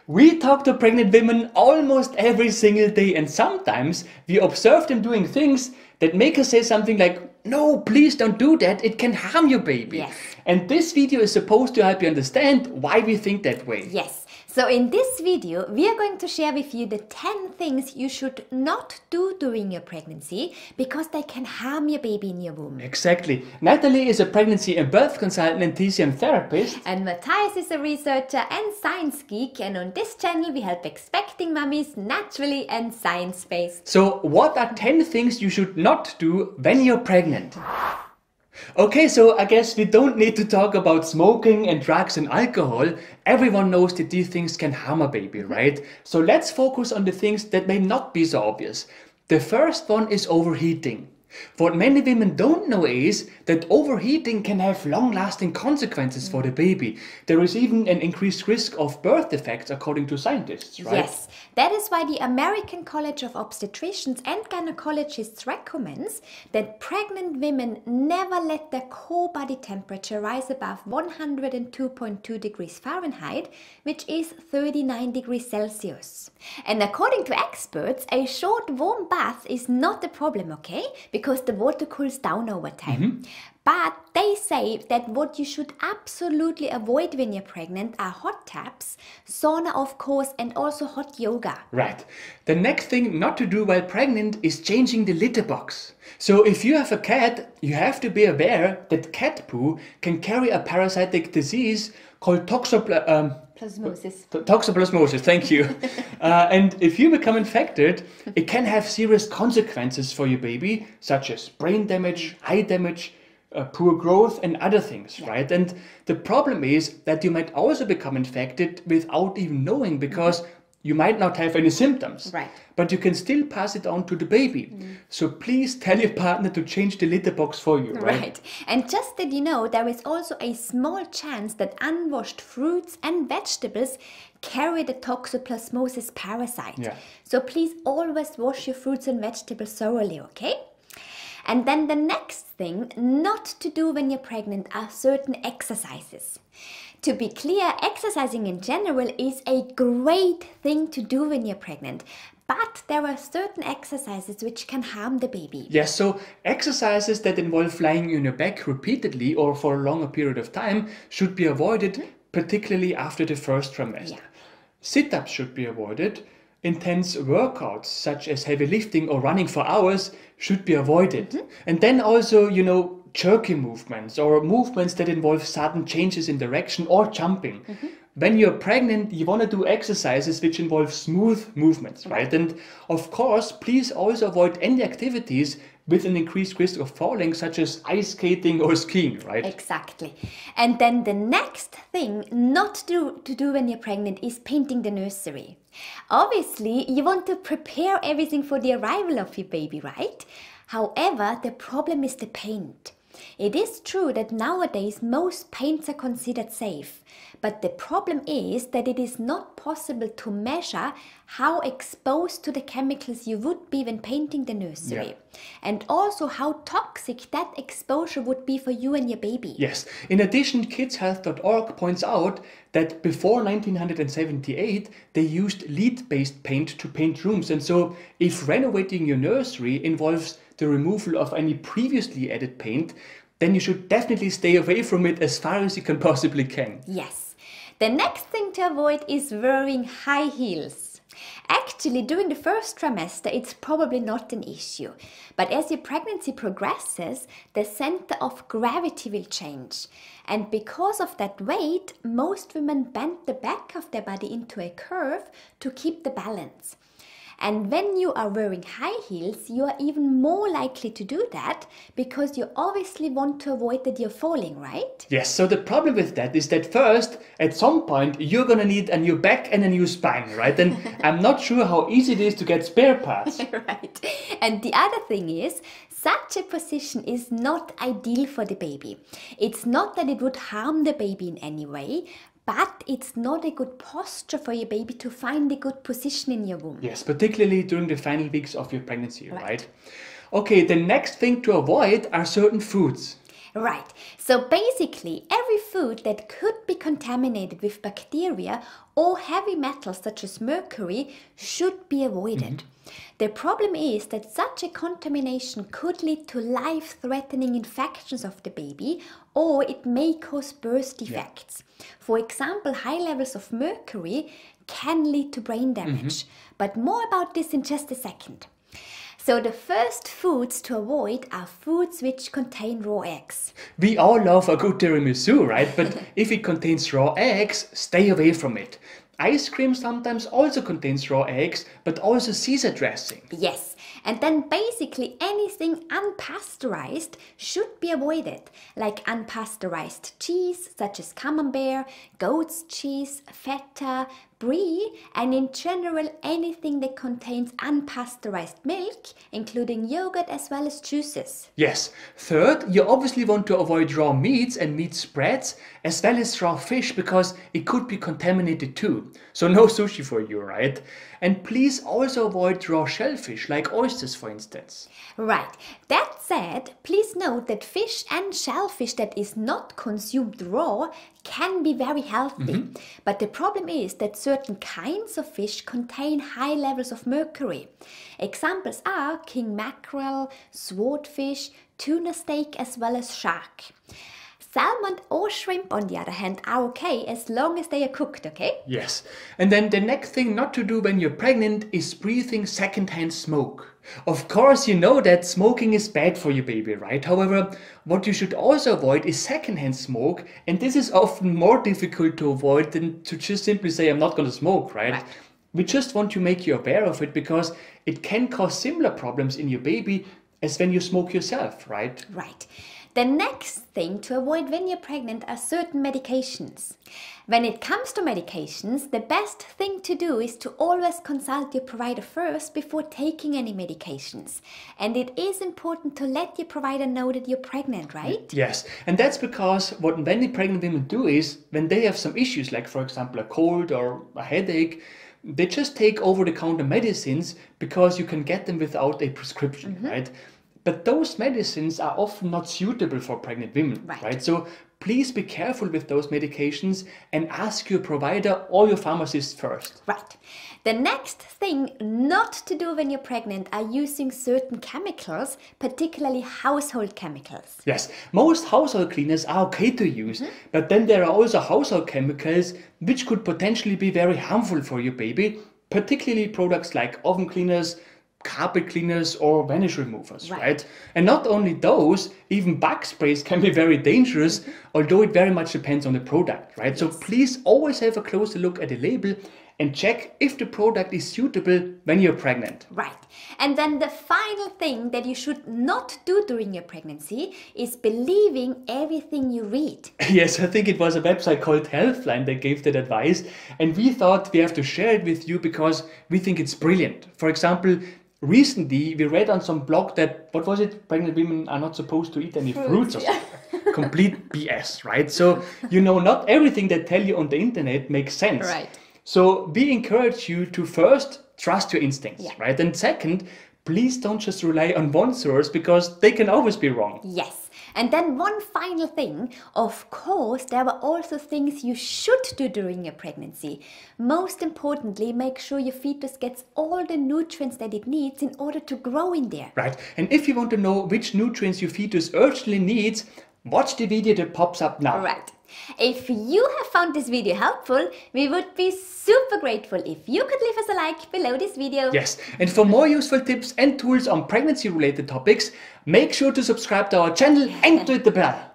We talk to pregnant women almost every single day, and sometimes we observe them doing things that make us say something like, no, please don't do that, it can harm your baby. Yes. And this video is supposed to help you understand why we think that way. Yes. So in this video, we are going to share with you the 10 things you should not do during your pregnancy because they can harm your baby in your womb. Exactly. Natalie is a pregnancy and birth consultant and TCM therapist. And Matthias is a researcher and science geek, and on this channel we help expecting mummies naturally and science-based. So what are 10 things you should not do when you're pregnant? Okay, so I guess we don't need to talk about smoking and drugs and alcohol. Everyone knows that these things can harm a baby, right? So let's focus on the things that may not be so obvious. The first one is overheating. What many women don't know is that overheating can have long-lasting consequences for the baby. There is even an increased risk of birth defects according to scientists, right? Yes, that is why the American College of Obstetricians and Gynecologists recommends that pregnant women never let their core body temperature rise above 102.2 degrees Fahrenheit, which is 39 degrees Celsius. And according to experts, a short warm bath is not a problem, okay? Because the water cools down over time. But they say that what you should absolutely avoid when you're pregnant are hot tubs, sauna of course, and also hot yoga. Right. The next thing not to do while pregnant is changing the litter box. So if you have a cat, you have to be aware that cat poo can carry a parasitic disease called toxoplasmosis, thank you. And if you become infected, it can have serious consequences for your baby, such as brain damage, eye damage, poor growth and other things, right? And the problem is that you might also become infected without even knowing because you might not have any symptoms, Right. but you can still pass it on to the baby. So please tell your partner to change the litter box for you, right? Right. And just that you know, there is also a small chance that unwashed fruits and vegetables carry the toxoplasmosis parasite. Yeah. So please always wash your fruits and vegetables thoroughly, okay? And then the next thing not to do when you're pregnant are certain exercises. To be clear, exercising in general is a great thing to do when you're pregnant, but there are certain exercises which can harm the baby. Yes, so exercises that involve lying on your back repeatedly or for a longer period of time should be avoided, particularly after the first trimester. Yeah. Sit-ups should be avoided. Intense workouts such as heavy lifting or running for hours should be avoided. And then also, jerky movements or movements that involve sudden changes in direction or jumping. When you're pregnant, you want to do exercises which involve smooth movements, right? And of course, please also avoid any activities with an increased risk of falling, such as ice skating or skiing, right? Exactly. And then the next thing not to do when you're pregnant is painting the nursery. Obviously, you want to prepare everything for the arrival of your baby, right? However, the problem is the paint. It is true that nowadays most paints are considered safe, but the problem is that it is not possible to measure how exposed to the chemicals you would be when painting the nursery. Yeah. And also how toxic that exposure would be for you and your baby. Yes. In addition, kidshealth.org points out that before 1978, they used lead-based paint to paint rooms. And so if renovating your nursery involves the removal of any previously added paint, then you should definitely stay away from it as far as you can possibly can. Yes. The next thing to avoid is wearing high heels. Actually, during the first trimester, it's probably not an issue. But as your pregnancy progresses, the center of gravity will change. And because of that weight, most women bend the back of their body into a curve to keep the balance. And when you are wearing high heels, you are even more likely to do that because you obviously want to avoid that you're falling, right? Yes, so the problem with that is that first, at some point, you're gonna need a new back and a new spine, right? And I'm not sure how easy it is to get spare parts. Right. And the other thing is, such a position is not ideal for the baby. It's not that it would harm the baby in any way, but it's not a good posture for your baby to find a good position in your womb. Yes, particularly during the final weeks of your pregnancy, right? Okay, the next thing to avoid are certain foods. Right. So basically, every food that could be contaminated with bacteria or heavy metals such as mercury should be avoided. The problem is that such a contamination could lead to life-threatening infections of the baby, or it may cause birth defects. For example, high levels of mercury can lead to brain damage. But more about this in just a second. So the first foods to avoid are foods which contain raw eggs. We all love a good tiramisu, right? But if it contains raw eggs, stay away from it. Ice cream sometimes also contains raw eggs, but also Caesar dressing. Yes, and then basically anything unpasteurized should be avoided, like unpasteurized cheese such as camembert, goat's cheese, feta, brie, and in general anything that contains unpasteurized milk, including yogurt as well as juices. Yes. Third, you obviously want to avoid raw meats and meat spreads, as well as raw fish, because it could be contaminated too. So no sushi for you, right? And please also avoid raw shellfish, like oysters for instance. Right. That said, please note that fish and shellfish that is not consumed raw can be very healthy. But the problem is that certain kinds of fish contain high levels of mercury. Examples are king mackerel, swordfish, tuna steak as well as shark. Salmon or shrimp, on the other hand, are okay as long as they are cooked, okay? Yes. And then the next thing not to do when you're pregnant is breathing secondhand smoke. Of course, you know that smoking is bad for your baby, right? However, what you should also avoid is secondhand smoke, and this is often more difficult to avoid than to just simply say, I'm not going to smoke, right? We just want to make you aware of it because it can cause similar problems in your baby as when you smoke yourself, right? Right. The next thing to avoid when you're pregnant are certain medications. When it comes to medications, the best thing to do is to always consult your provider first before taking any medications. And it is important to let your provider know that you're pregnant, right? Yes, and that's because what many pregnant women do is, when they have some issues, like for example a cold or a headache, they just take over-the-counter medicines because you can get them without a prescription, right? But those medicines are often not suitable for pregnant women, right? So please be careful with those medications and ask your provider or your pharmacist first. Right. The next thing not to do when you're pregnant are using certain chemicals, particularly household chemicals. Yes, most household cleaners are okay to use, but then there are also household chemicals which could potentially be very harmful for your baby, particularly products like oven cleaners, carpet cleaners or vanish removers, right? And not only those, even bug sprays can be very dangerous, although it very much depends on the product, right? So please always have a closer look at the label and check if the product is suitable when you're pregnant. Right. And then the final thing that you should not do during your pregnancy is believing everything you read. Yes, I think it was a website called Healthline that gave that advice, and we thought we have to share it with you because we think it's brilliant. For example, recently we read on some blog that, what was it? Pregnant women are not supposed to eat any fruits or something. Complete BS, right? So, you know, not everything they tell you on the internet makes sense. Right. So we encourage you to first trust your instincts, right? And second, please don't just rely on one source because they can always be wrong. Yes. And then one final thing, of course, there are also things you should do during your pregnancy. Most importantly, make sure your fetus gets all the nutrients that it needs in order to grow in there. Right. And if you want to know which nutrients your fetus urgently needs, watch the video that pops up now. Right. If you have found this video helpful, we would be super grateful if you could leave us a like below this video. Yes, and for more useful tips and tools on pregnancy-related topics, make sure to subscribe to our channel and click the bell.